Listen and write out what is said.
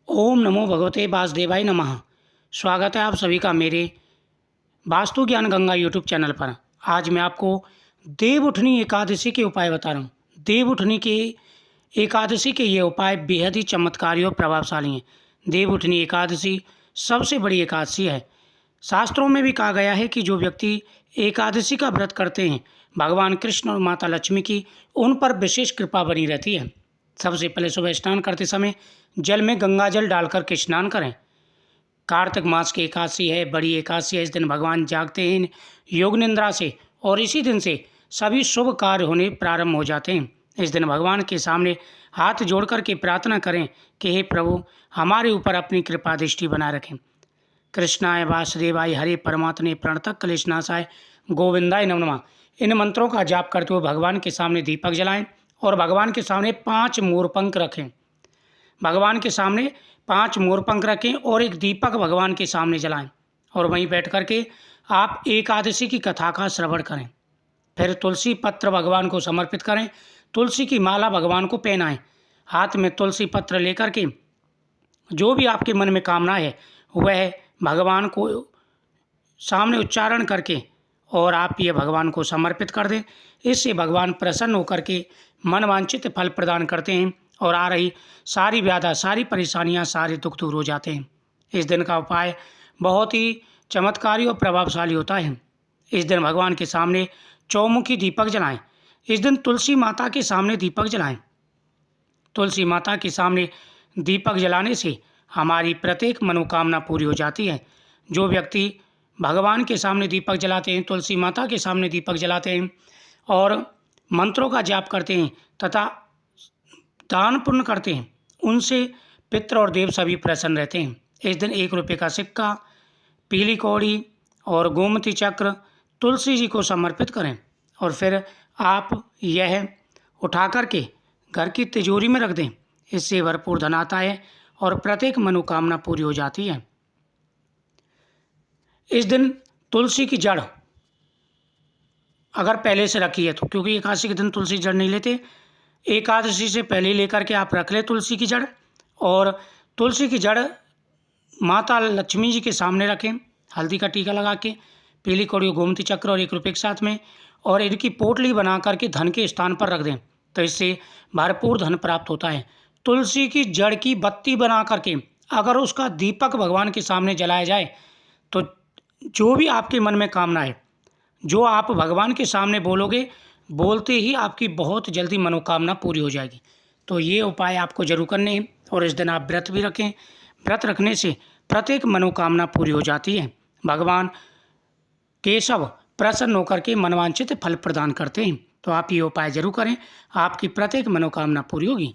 ओम नमो भगवते वासुदेवाय नमः। स्वागत है आप सभी का मेरे वास्तु ज्ञान गंगा यूट्यूब चैनल पर। आज मैं आपको देवउठनी एकादशी के उपाय बता रहा हूँ। देवउठनी के एकादशी के ये उपाय बेहद ही चमत्कारी और प्रभावशाली हैं। देवउठनी एकादशी सबसे बड़ी एकादशी है। शास्त्रों में भी कहा गया है कि जो व्यक्ति एकादशी का व्रत करते हैं, भगवान कृष्ण और माता लक्ष्मी की उन पर विशेष कृपा बनी रहती है। सबसे पहले सुबह स्नान करते समय जल में गंगा जल डालकर के स्नान करें। कार्तिक मास की एकादशी है, बड़ी एकादशी है। इस दिन भगवान जागते हैं योग निद्रा से और इसी दिन से सभी शुभ कार्य होने प्रारंभ हो जाते हैं। इस दिन भगवान के सामने हाथ जोड़ कर के प्रार्थना करें कि हे प्रभु, हमारे ऊपर अपनी कृपा दृष्टि बनाए रखें। कृष्णाय वासुदेवाय हरे परमात्मे प्रणतः क्लेशनाशाय गोविंदाय नमो नमः। इन मंत्रों का जाप करते हुए भगवान के सामने दीपक जलाएं और भगवान के सामने 5 मोरपंख रखें। भगवान के सामने 5 मोरपंख रखें और एक दीपक भगवान के सामने जलाएं और वहीं बैठ करके आप एकादशी की कथा का श्रवण करें। फिर तुलसी पत्र भगवान को समर्पित करें। तुलसी की माला भगवान को पहनाएं। हाथ में तुलसी पत्र लेकर के जो भी आपके मन में कामना है वह भगवान को सामने उच्चारण करके और आप ये भगवान को समर्पित कर दें। इससे भगवान प्रसन्न होकर के मनवांछित फल प्रदान करते हैं और आ रही सारी व्याधा, सारी परेशानियां, सारे दुख दूर हो जाते हैं। इस दिन का उपाय बहुत ही चमत्कारी और प्रभावशाली होता है। इस दिन भगवान के सामने चौमुखी दीपक जलाएं। इस दिन तुलसी माता के सामने दीपक जलाएं। तुलसी माता के सामने दीपक जलाने से हमारी प्रत्येक मनोकामना पूरी हो जाती है। जो व्यक्ति भगवान के सामने दीपक जलाते हैं, तुलसी माता के सामने दीपक जलाते हैं और मंत्रों का जाप करते हैं तथा दान पुण्य करते हैं, उनसे पितृ और देव सभी प्रसन्न रहते हैं। इस दिन 1 रुपये का सिक्का, पीली कौड़ी और गोमती चक्र तुलसी जी को समर्पित करें और फिर आप यह उठा करके घर की तिजोरी में रख दें। इससे भरपूर धन आता है और प्रत्येक मनोकामना पूरी हो जाती है। इस दिन तुलसी की जड़ अगर पहले से रखी है तो, क्योंकि एकादशी के दिन तुलसी जड़ नहीं लेते, एकादशी से पहले लेकर के आप रख लें तुलसी की जड़। और तुलसी की जड़ माता लक्ष्मी जी के सामने रखें, हल्दी का टीका लगा के, पीली कौड़ी, गोमती चक्र और 1 रुपये के साथ में, और इनकी पोटली बना करके धन के स्थान पर रख दें तो इससे भरपूर धन प्राप्त होता है। तुलसी की जड़ की बत्ती बना करके अगर उसका दीपक भगवान के सामने जलाया जाए तो जो भी आपके मन में कामना है, जो आप भगवान के सामने बोलोगे, बोलते ही आपकी बहुत जल्दी मनोकामना पूरी हो जाएगी। तो ये उपाय आपको जरूर करने हैं और इस दिन आप व्रत भी रखें। व्रत रखने से प्रत्येक मनोकामना पूरी हो जाती है। भगवान केशव प्रसन्न होकर के मनवांछित फल प्रदान करते हैं। तो आप ये उपाय जरूर करें, आपकी प्रत्येक मनोकामना पूरी होगी।